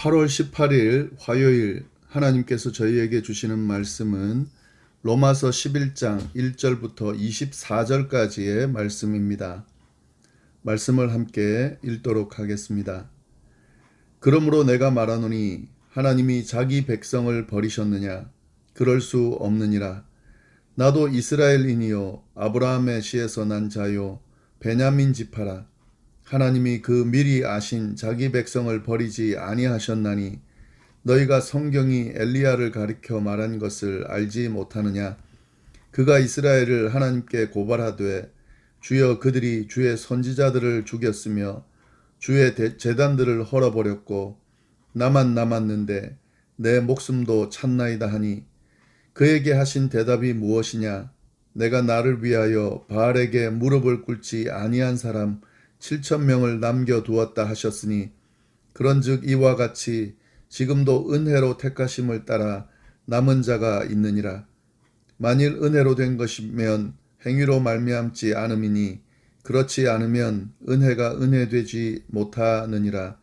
8월 18일 화요일 하나님께서 저희에게 주시는 말씀은 로마서 11장 1절부터 24절까지의 말씀입니다. 말씀을 함께 읽도록 하겠습니다. 그러므로 내가 말하노니 하나님이 자기 백성을 버리셨느냐? 그럴 수 없느니라. 나도 이스라엘인이요 아브라함의 씨에서 난 자요 베냐민 지파라. 하나님이 그 미리 아신 자기 백성을 버리지 아니하셨나니 너희가 성경이 엘리야를 가리켜 말한 것을 알지 못하느냐? 그가 이스라엘을 하나님께 고발하되 주여 그들이 주의 선지자들을 죽였으며 주의 제단들을 헐어버렸고 나만 남았는데 내 목숨도 찾나이다 하니 그에게 하신 대답이 무엇이냐? 내가 나를 위하여 바알에게 무릎을 꿇지 아니한 사람 7,000명을 남겨두었다 하셨으니 그런즉 이와 같이 지금도 은혜로 택하심을 따라 남은 자가 있느니라. 만일 은혜로 된 것이면 행위로 말미암지 않음이니 그렇지 않으면 은혜가 은혜되지 못하느니라.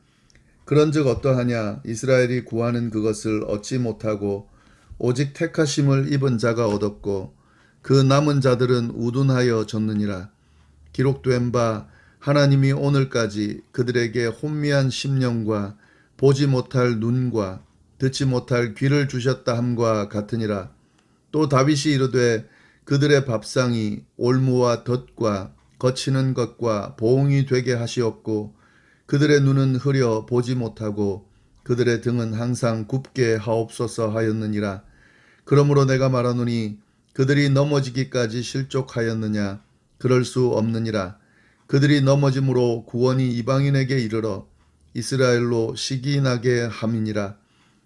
그런즉 어떠하냐? 이스라엘이 구하는 그것을 얻지 못하고 오직 택하심을 입은 자가 얻었고 그 남은 자들은 우둔하여 졌느니라. 기록된 바 하나님이 오늘까지 그들에게 혼미한 심령과 보지 못할 눈과 듣지 못할 귀를 주셨다 함과 같으니라. 또 다윗이 이르되 그들의 밥상이 올무와 덫과 거치는 것과 보응이 되게 하시옵고 그들의 눈은 흐려 보지 못하고 그들의 등은 항상 굽게 하옵소서 하였느니라. 그러므로 내가 말하노니 그들이 넘어지기까지 실족하였느냐? 그럴 수 없느니라. 그들이 넘어짐으로 구원이 이방인에게 이르러 이스라엘로 시기나게 함이니라.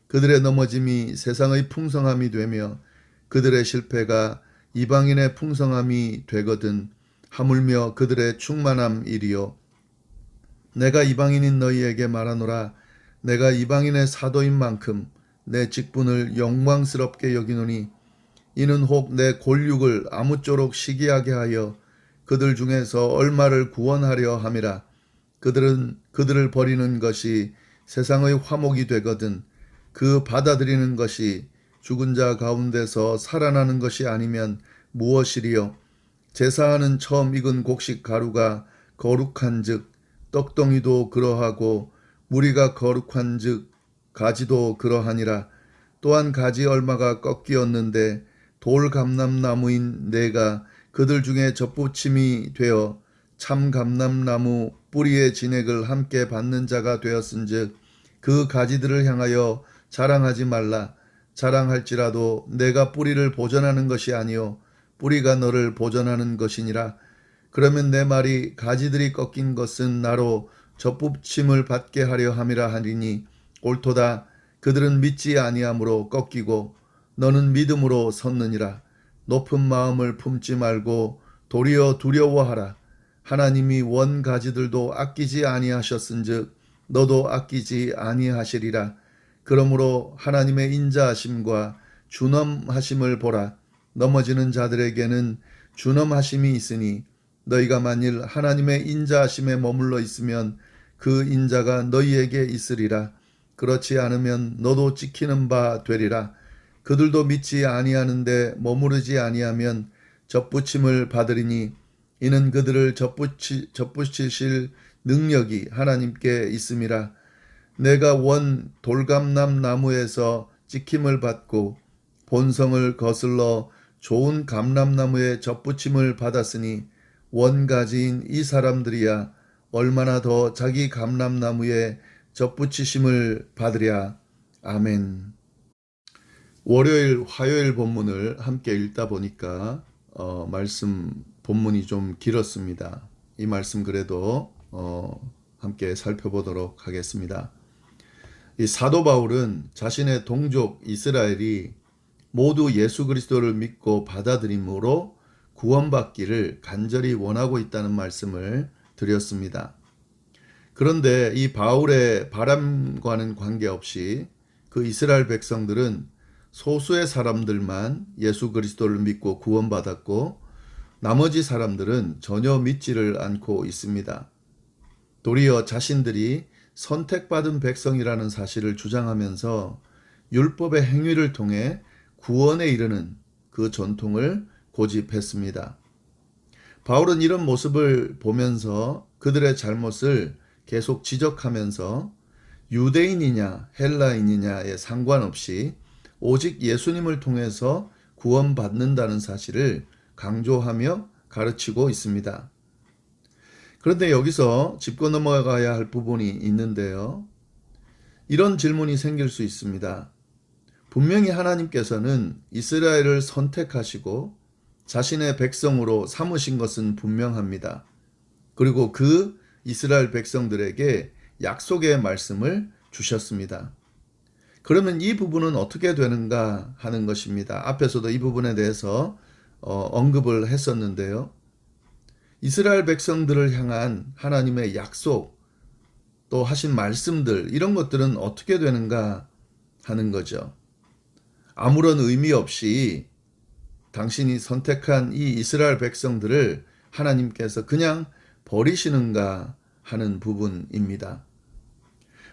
그들의 넘어짐이 세상의 풍성함이 되며 그들의 실패가 이방인의 풍성함이 되거든 하물며 그들의 충만함이리요. 내가 이방인인 너희에게 말하노라. 내가 이방인의 사도인 만큼 내 직분을 영광스럽게 여기노니 이는 혹 내 골육을 아무쪼록 시기하게 하여 그들 중에서 얼마를 구원하려 함이라. 그들을 버리는 것이 세상의 화목이 되거든 그 받아들이는 것이 죽은 자 가운데서 살아나는 것이 아니면 무엇이리요? 제사하는 처음 익은 곡식 가루가 거룩한즉 떡덩이도 그러하고 무리가 거룩한즉 가지도 그러하니라. 또한 가지 얼마가 꺾이었는데 돌 감람나무인 내가 그들 중에 접붙임이 되어 참 감람나무 뿌리의 진액을 함께 받는 자가 되었은즉 그 가지들을 향하여 자랑하지 말라. 자랑할지라도 내가 뿌리를 보전하는 것이 아니요 뿌리가 너를 보전하는 것이니라. 그러면 내 말이 가지들이 꺾인 것은 나로 접붙임을 받게 하려 함이라 하리니 옳도다. 그들은 믿지 아니함으로 꺾이고 너는 믿음으로 섰느니라. 높은 마음을 품지 말고 도리어 두려워하라. 하나님이 원 가지들도 아끼지 아니하셨은즉 너도 아끼지 아니하시리라. 그러므로 하나님의 인자하심과 준엄하심을 보라. 넘어지는 자들에게는 준엄하심이 있으니 너희가 만일 하나님의 인자하심에 머물러 있으면 그 인자가 너희에게 있으리라. 그렇지 않으면 너도 찍히는 바 되리라. 그들도 믿지 아니하는데 머무르지 아니하면 접붙임을 받으리니 이는 그들을 접붙이실 능력이 하나님께 있음이라. 내가 원 돌감람 나무에서 찍힘을 받고 본성을 거슬러 좋은 감람나무에 접붙임을 받았으니 원가지인 이 사람들이야 얼마나 더 자기 감람나무에 접붙이심을 받으랴. 아멘. 월요일, 화요일 본문을 함께 읽다 보니까 말씀 본문이 좀 길었습니다. 이 말씀 그래도 함께 살펴보도록 하겠습니다. 이 사도 바울은 자신의 동족 이스라엘이 모두 예수 그리스도를 믿고 받아들임으로 구원받기를 간절히 원하고 있다는 말씀을 드렸습니다. 그런데 이 바울의 바람과는 관계없이 그 이스라엘 백성들은 소수의 사람들만 예수 그리스도를 믿고 구원받았고 나머지 사람들은 전혀 믿지를 않고 있습니다. 도리어 자신들이 선택받은 백성이라는 사실을 주장하면서 율법의 행위를 통해 구원에 이르는 그 전통을 고집했습니다. 바울은 이런 모습을 보면서 그들의 잘못을 계속 지적하면서 유대인이냐 헬라인이냐에 상관없이 오직 예수님을 통해서 구원받는다는 사실을 강조하며 가르치고 있습니다. 그런데 여기서 짚고 넘어가야 할 부분이 있는데요. 이런 질문이 생길 수 있습니다. 분명히 하나님께서는 이스라엘을 선택하시고 자신의 백성으로 삼으신 것은 분명합니다. 그리고 그 이스라엘 백성들에게 약속의 말씀을 주셨습니다. 그러면 이 부분은 어떻게 되는가 하는 것입니다. 앞에서도 이 부분에 대해서 언급을 했었는데요. 이스라엘 백성들을 향한 하나님의 약속, 또 하신 말씀들, 이런 것들은 어떻게 되는가 하는 거죠. 아무런 의미 없이 당신이 선택한 이 이스라엘 백성들을 하나님께서 그냥 버리시는가 하는 부분입니다.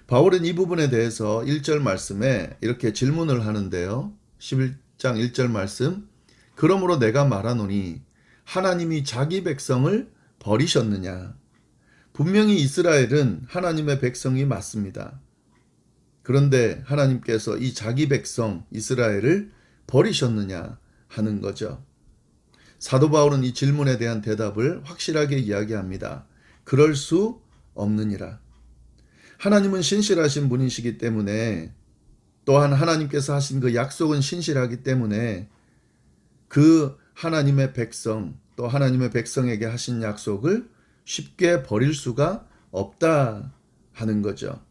바울은 이 부분에 대해서 1절 말씀에 이렇게 질문을 하는데요. 11장 1절 말씀, 그러므로 내가 말하노니 하나님이 자기 백성을 버리셨느냐? 분명히 이스라엘은 하나님의 백성이 맞습니다. 그런데 하나님께서 이 자기 백성 이스라엘을 버리셨느냐 하는 거죠. 사도 바울은 이 질문에 대한 대답을 확실하게 이야기합니다. 그럴 수 없느니라. 하나님은 신실하신 분이시기 때문에, 또한 하나님께서 하신 그 약속은 신실하기 때문에 그 하나님의 백성, 또 하나님의 백성에게 하신 약속을 쉽게 버릴 수가 없다 하는 거죠.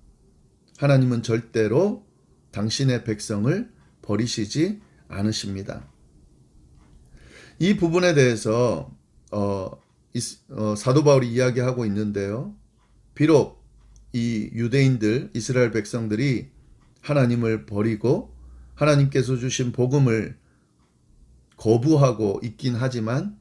하나님은 절대로 당신의 백성을 버리시지 않으십니다. 이 부분에 대해서 사도 바울이 이야기하고 있는데요. 비록 이 유대인들, 이스라엘 백성들이 하나님을 버리고 하나님께서 주신 복음을 거부하고 있긴 하지만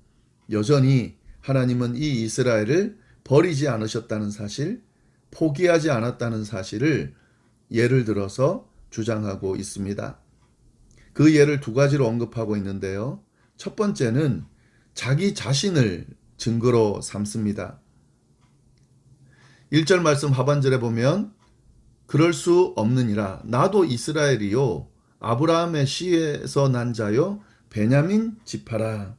여전히 하나님은 이 이스라엘을 버리지 않으셨다는 사실, 포기하지 않았다는 사실을 예를 들어서 주장하고 있습니다. 그 예를 두 가지로 언급하고 있는데요. 첫 번째는 자기 자신을 증거로 삼습니다. 1절 말씀 하반절에 보면 그럴 수 없느니라. 나도 이스라엘이요 아브라함의 씨에서 난 자요 베냐민 지파라.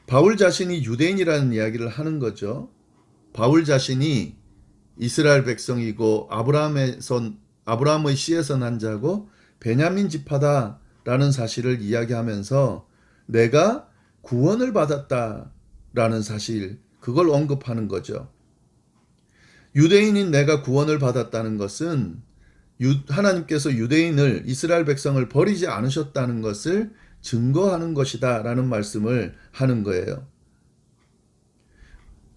바울 자신이 유대인이라는 이야기를 하는 거죠. 바울 자신이 이스라엘 백성이고 아브라함의 씨에서 난 자고 베냐민 지파다라는 사실을 이야기하면서 내가 구원을 받았다라는 사실, 그걸 언급하는 거죠. 유대인인 내가 구원을 받았다는 것은 하나님께서 유대인을, 이스라엘 백성을 버리지 않으셨다는 것을 증거하는 것이다 라는 말씀을 하는 거예요.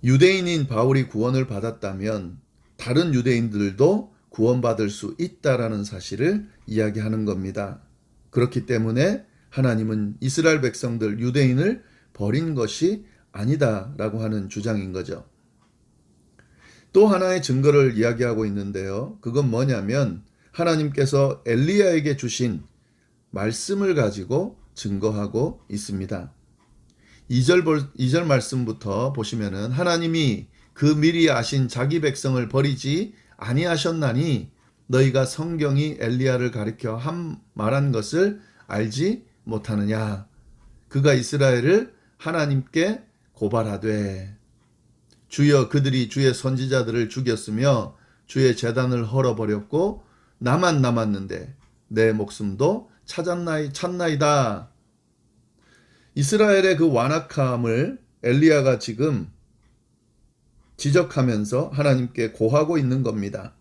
유대인인 바울이 구원을 받았다면 다른 유대인들도 구원받을 수 있다라는 사실을 이야기하는 겁니다. 그렇기 때문에 하나님은 이스라엘 백성들, 유대인을 버린 것이 아니다라고 하는 주장인 거죠. 또 하나의 증거를 이야기하고 있는데요. 그건 뭐냐면 하나님께서 엘리야에게 주신 말씀을 가지고 증거하고 있습니다. 2절 말씀부터 보시면은 하나님이 그 미리 아신 자기 백성을 버리지 아니하셨나니 너희가 성경이 엘리야를 가리켜 말한 것을 알지 못하느냐. 그가 이스라엘을 하나님께 고발하되 주여 그들이 주의 선지자들을 죽였으며 주의 제단을 헐어버렸고 나만 남았는데 내 목숨도 찾나이다. 이스라엘의 그 완악함을 엘리야가 지금 지적하면서 하나님께 고하고 있는 겁니다.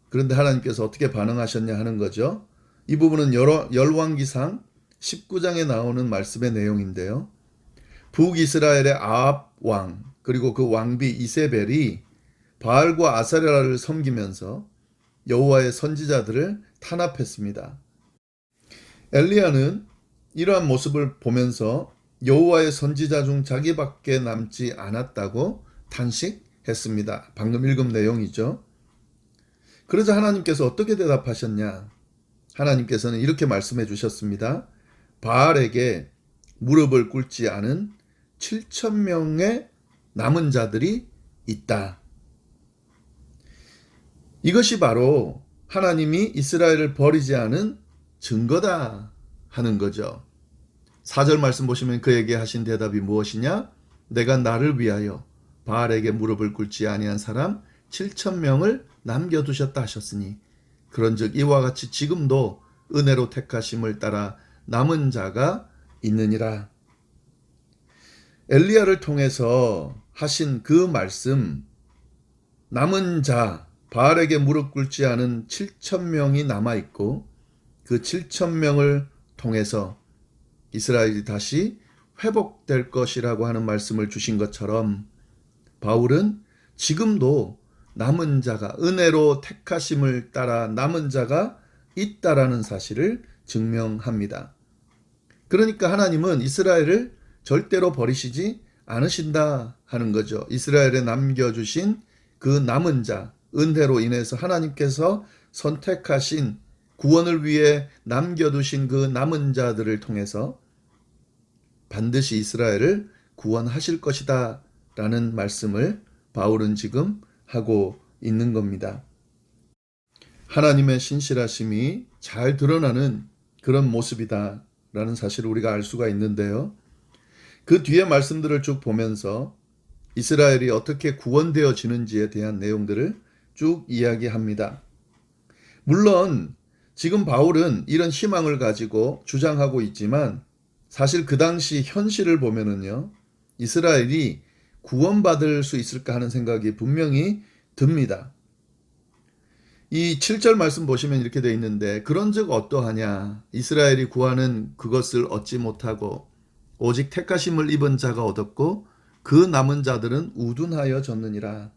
그런데 하나님께서 어떻게 반응하셨냐 하는 거죠. 이 부분은 열왕기상 19장에 나오는 말씀의 내용인데요. 북이스라엘의 아합 왕 그리고 그 왕비 이세벨이 바알과 아사랴를 섬기면서 여호와의 선지자들을 탄압했습니다. 엘리야는 이러한 모습을 보면서 여호와의 선지자 중 자기밖에 남지 않았다고 탄식했습니다. 방금 읽은 내용이죠. 그러자 하나님께서 어떻게 대답하셨냐? 하나님께서는 이렇게 말씀해 주셨습니다. 바알에게 무릎을 꿇지 않은 7,000명의 남은 자들이 있다. 이것이 바로 하나님이 이스라엘을 버리지 않은 증거다 하는 거죠. 4절 말씀 보시면 그에게 하신 대답이 무엇이냐? 내가 나를 위하여 바알에게 무릎을 꿇지 아니한 사람 7,000명을 남겨두셨다 하셨으니 그런즉 이와 같이 지금도 은혜로 택하심을 따라 남은 자가 있느니라. 엘리야를 통해서 하신 그 말씀, 남은 자, 바알에게 무릎 꿇지 않은 7,000명이 남아있고 그 7,000명을 통해서 이스라엘이 다시 회복될 것이라고 하는 말씀을 주신 것처럼 바울은 지금도 남은 자가, 은혜로 택하심을 따라 남은 자가 있다라는 사실을 증명합니다. 그러니까 하나님은 이스라엘을 절대로 버리시지 않으신다 하는 거죠. 이스라엘에 남겨주신 그 남은 자, 은혜로 인해서 하나님께서 선택하신 구원을 위해 남겨두신 그 남은 자들을 통해서 반드시 이스라엘을 구원하실 것이다 라는 말씀을 바울은 지금 하고 있는 겁니다. 하나님의 신실하심이 잘 드러나는 그런 모습이다 라는 사실을 우리가 알 수가 있는데요. 그 뒤에 말씀들을 쭉 보면서 이스라엘이 어떻게 구원되어지는지에 대한 내용들을 쭉 이야기합니다. 물론 지금 바울은 이런 희망을 가지고 주장하고 있지만 사실 그 당시 현실을 보면은요, 이스라엘이 구원받을 수 있을까 하는 생각이 분명히 듭니다. 이 7절 말씀 보시면 이렇게 되어 있는데 그런즉 어떠하냐? 이스라엘이 구하는 그것을 얻지 못하고 오직 택하심을 입은 자가 얻었고 그 남은 자들은 우둔하여졌느니라.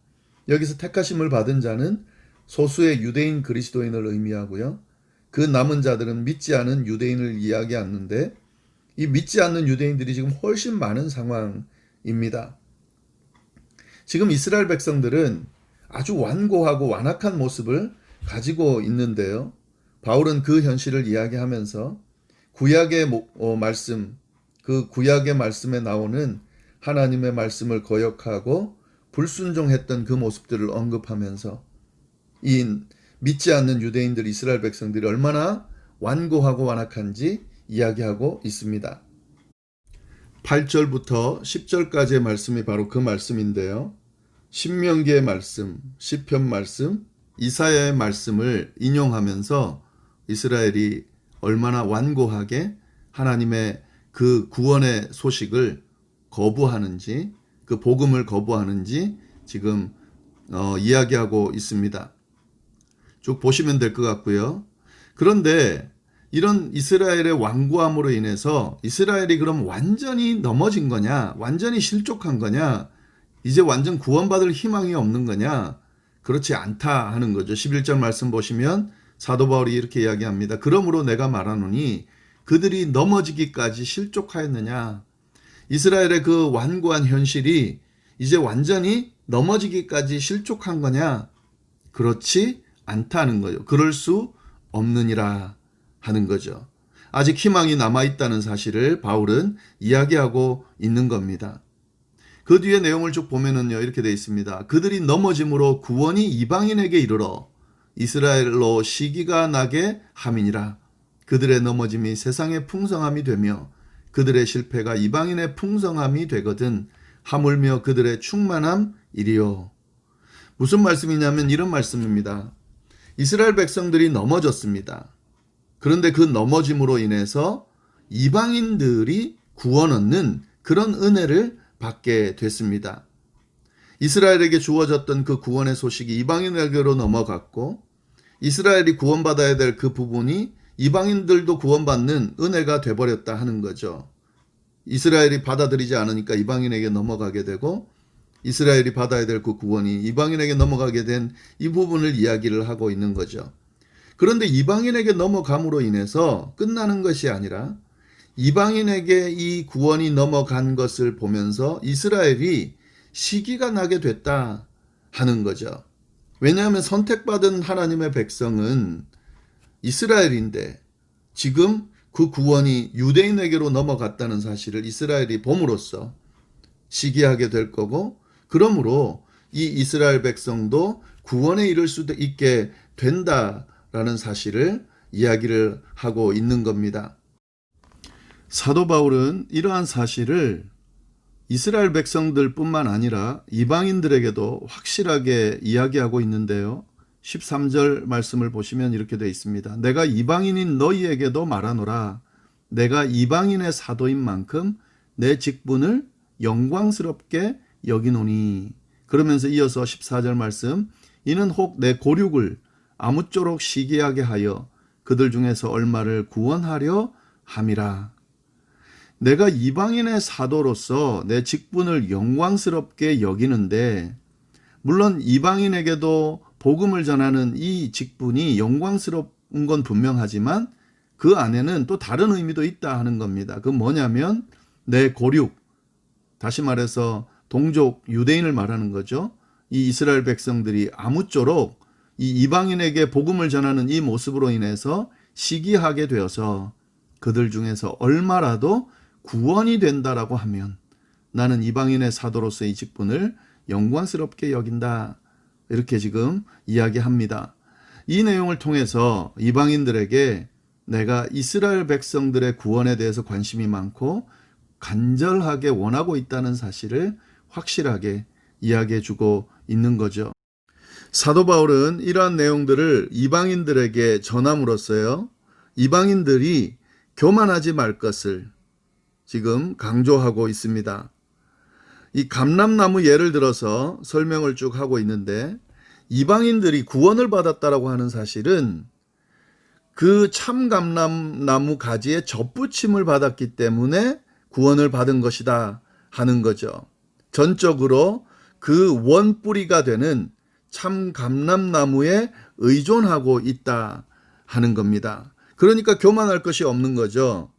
여기서 택하심을 받은 자는 소수의 유대인 그리스도인을 의미하고요. 그 남은 자들은 믿지 않은 유대인을 이야기하는데 이 믿지 않는 유대인들이 지금 훨씬 많은 상황입니다. 지금 이스라엘 백성들은 아주 완고하고 완악한 모습을 가지고 있는데요. 바울은 그 현실을 이야기하면서 구약의 말씀, 그 구약의 말씀에 나오는 하나님의 말씀을 거역하고 불순종했던 그 모습들을 언급하면서 이 믿지 않는 유대인들 이스라엘 백성들이 얼마나 완고하고 완악한지 이야기하고 있습니다. 8절부터 10절까지의 말씀이 바로 그 말씀인데요. 신명기의 말씀, 시편 말씀, 이사야의 말씀을 인용하면서 이스라엘이 얼마나 완고하게 하나님의 그 구원의 소식을 거부하는지, 그 복음을 거부하는지 지금 이야기하고 있습니다. 쭉 보시면 될 것 같고요. 그런데 이런 이스라엘의 완고함으로 인해서 이스라엘이 그럼 완전히 넘어진 거냐? 완전히 실족한 거냐? 이제 완전 구원받을 희망이 없는 거냐? 그렇지 않다 하는 거죠. 11절 말씀 보시면 사도 바울이 이렇게 이야기합니다. 그러므로 내가 말하노니 그들이 넘어지기까지 실족하였느냐? 이스라엘의 그 완고한 현실이 이제 완전히 넘어지기까지 실족한 거냐? 그렇지 않다는 거죠. 그럴 수 없느니라 하는 거죠. 아직 희망이 남아있다는 사실을 바울은 이야기하고 있는 겁니다. 그 뒤에 내용을 쭉 보면은요, 이렇게 되어 있습니다. 그들이 넘어짐으로 구원이 이방인에게 이르러 이스라엘로 시기가 나게 함이니라. 그들의 넘어짐이 세상의 풍성함이 되며 그들의 실패가 이방인의 풍성함이 되거든 하물며 그들의 충만함 이리요. 무슨 말씀이냐면 이런 말씀입니다. 이스라엘 백성들이 넘어졌습니다. 그런데 그 넘어짐으로 인해서 이방인들이 구원 얻는 그런 은혜를 받게 됐습니다. 이스라엘에게 주어졌던 그 구원의 소식이 이방인에게로 넘어갔고 이스라엘이 구원받아야 될 그 부분이 이방인들도 구원받는 은혜가 돼버렸다 하는 거죠. 이스라엘이 받아들이지 않으니까 이방인에게 넘어가게 되고 이스라엘이 받아야 될 그 구원이 이방인에게 넘어가게 된 이 부분을 이야기를 하고 있는 거죠. 그런데 이방인에게 넘어감으로 인해서 끝나는 것이 아니라 이방인에게 이 구원이 넘어간 것을 보면서 이스라엘이 시기가 나게 됐다 하는 거죠. 왜냐하면 선택받은 하나님의 백성은 이스라엘인데 지금 그 구원이 유대인에게로 넘어갔다는 사실을 이스라엘이 봄으로써 시기하게 될 거고, 그러므로 이 이스라엘 백성도 구원에 이를 수 있게 된다라는 사실을 이야기를 하고 있는 겁니다. 사도 바울은 이러한 사실을 이스라엘 백성들뿐만 아니라 이방인들에게도 확실하게 이야기하고 있는데요. 13절 말씀을 보시면 이렇게 되어 있습니다. 내가 이방인인 너희에게도 말하노라. 내가 이방인의 사도인 만큼 내 직분을 영광스럽게 여기노니. 그러면서 이어서 14절 말씀. 이는 혹 내 고륙을 아무쪼록 시기하게 하여 그들 중에서 얼마를 구원하려 함이라. 내가 이방인의 사도로서 내 직분을 영광스럽게 여기는데, 물론 이방인에게도 복음을 전하는 이 직분이 영광스러운 건 분명하지만 그 안에는 또 다른 의미도 있다 하는 겁니다. 그 뭐냐면 내 고륙, 다시 말해서 동족 유대인을 말하는 거죠. 이 이스라엘 백성들이 아무쪼록 이 이방인에게 복음을 전하는 이 모습으로 인해서 시기하게 되어서 그들 중에서 얼마라도 구원이 된다라고 하면 나는 이방인의 사도로서 이 직분을 영광스럽게 여긴다. 이렇게 지금 이야기합니다. 이 내용을 통해서 이방인들에게 내가 이스라엘 백성들의 구원에 대해서 관심이 많고 간절하게 원하고 있다는 사실을 확실하게 이야기해 주고 있는 거죠. 사도 바울은 이러한 내용들을 이방인들에게 전함으로써요, 이방인들이 교만하지 말 것을 지금 강조하고 있습니다. 이 감람나무 예를 들어서 설명을 쭉 하고 있는데, 이방인들이 구원을 받았다라고 하는 사실은 그 참 감람나무 가지에 접붙임을 받았기 때문에 구원을 받은 것이다 하는 거죠. 전적으로 그 원뿌리가 되는 참 감람나무에 의존하고 있다 하는 겁니다. 그러니까 교만할 것이 없는 거죠.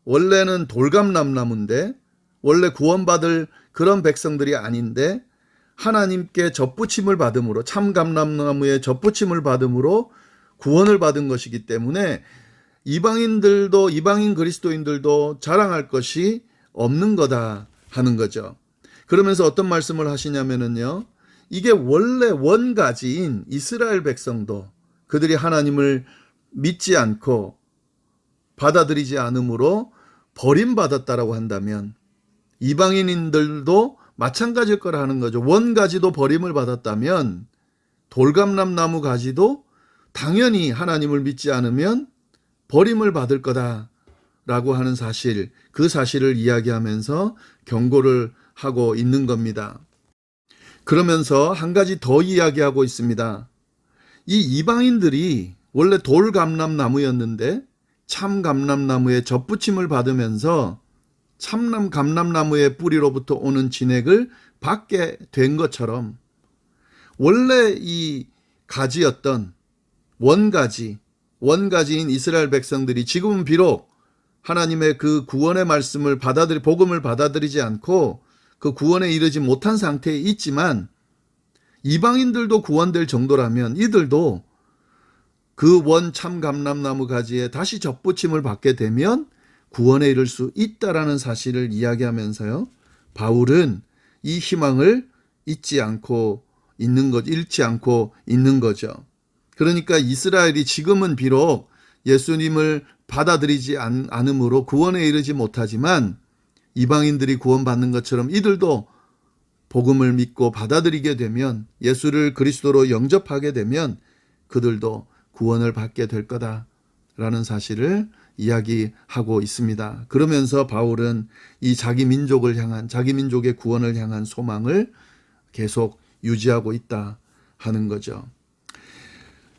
원래는 돌감람나무인데, 원래 구원받을 그런 백성들이 아닌데 하나님께 접붙임을 받음으로, 참 감람나무에 접붙임을 받음으로 구원을 받은 것이기 때문에 이방인들도, 이방인 그리스도인들도 자랑할 것이 없는 거다 하는 거죠. 그러면서 어떤 말씀을 하시냐면요, 이게 원래 원가지인 이스라엘 백성도 그들이 하나님을 믿지 않고 받아들이지 않으므로 버림받았다라고 한다면 이방인들도 마찬가지일 거라 하는 거죠. 원가지도 버림을 받았다면 돌감람나무 가지도 당연히 하나님을 믿지 않으면 버림을 받을 거다라고 하는 사실, 그 사실을 이야기하면서 경고를 하고 있는 겁니다. 그러면서 한 가지 더 이야기하고 있습니다. 이 이방인들이 원래 돌감람나무였는데 참 감람나무에 접붙임을 받으면서 참남 감람나무의 뿌리로부터 오는 진액을 받게 된 것처럼, 원래 이 가지였던 원가지인 이스라엘 백성들이 지금은 비록 하나님의 그 구원의 말씀을 복음을 받아들이지 않고 그 구원에 이르지 못한 상태에 있지만, 이방인들도 구원될 정도라면 이들도 그 원 참 감람나무 가지에 다시 접붙임을 받게 되면 구원에 이를 수 있다라는 사실을 이야기하면서요, 바울은 이 희망을 잃지 않고 있는 거죠. 그러니까 이스라엘이 지금은 비록 예수님을 받아들이지 않음으로 구원에 이르지 못하지만 이방인들이 구원받는 것처럼 이들도 복음을 믿고 받아들이게 되면, 예수를 그리스도로 영접하게 되면 그들도 구원을 받게 될 거다라는 사실을 이야기하고 있습니다. 그러면서 바울은 이 자기 민족의 구원을 향한 소망을 계속 유지하고 있다 하는 거죠.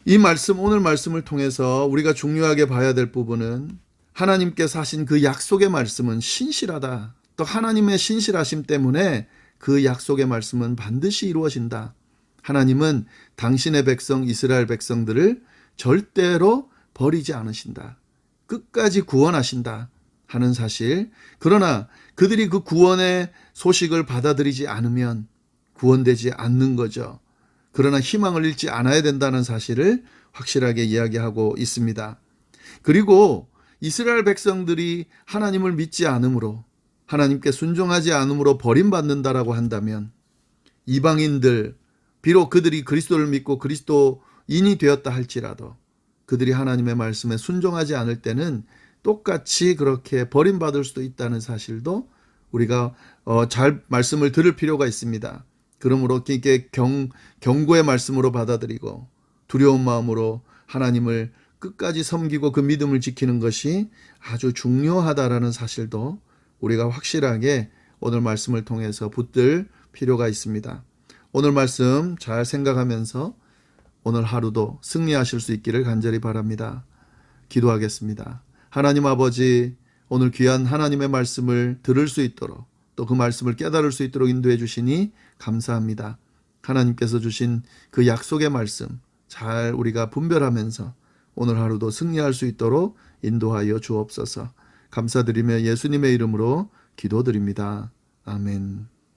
이 말씀, 오늘 말씀을 통해서 우리가 중요하게 봐야 될 부분은, 하나님께서 하신 그 약속의 말씀은 신실하다. 또 하나님의 신실하심 때문에 그 약속의 말씀은 반드시 이루어진다. 하나님은 당신의 백성 이스라엘 백성들을 절대로 버리지 않으신다. 끝까지 구원하신다 하는 사실. 그러나 그들이 그 구원의 소식을 받아들이지 않으면 구원되지 않는 거죠. 그러나 희망을 잃지 않아야 된다는 사실을 확실하게 이야기하고 있습니다. 그리고 이스라엘 백성들이 하나님을 믿지 않으므로, 하나님께 순종하지 않으므로 버림받는다라고 한다면 이방인들, 비록 그들이 그리스도를 믿고 그리스도인이 되었다 할지라도 그들이 하나님의 말씀에 순종하지 않을 때는 똑같이 그렇게 버림받을 수도 있다는 사실도 우리가 잘 말씀을 들을 필요가 있습니다. 그러므로 이게 경고의 말씀으로 받아들이고 두려운 마음으로 하나님을 끝까지 섬기고 그 믿음을 지키는 것이 아주 중요하다라는 사실도 우리가 확실하게 오늘 말씀을 통해서 붙들 필요가 있습니다. 오늘 말씀 잘 생각하면서 오늘 하루도 승리하실 수 있기를 간절히 바랍니다. 기도하겠습니다. 하나님 아버지, 오늘 귀한 하나님의 말씀을 들을 수 있도록 또 그 말씀을 깨달을 수 있도록 인도해 주시니 감사합니다. 하나님께서 주신 그 약속의 말씀 잘 우리가 분별하면서 오늘 하루도 승리할 수 있도록 인도하여 주옵소서. 감사드리며 예수님의 이름으로 기도드립니다. 아멘.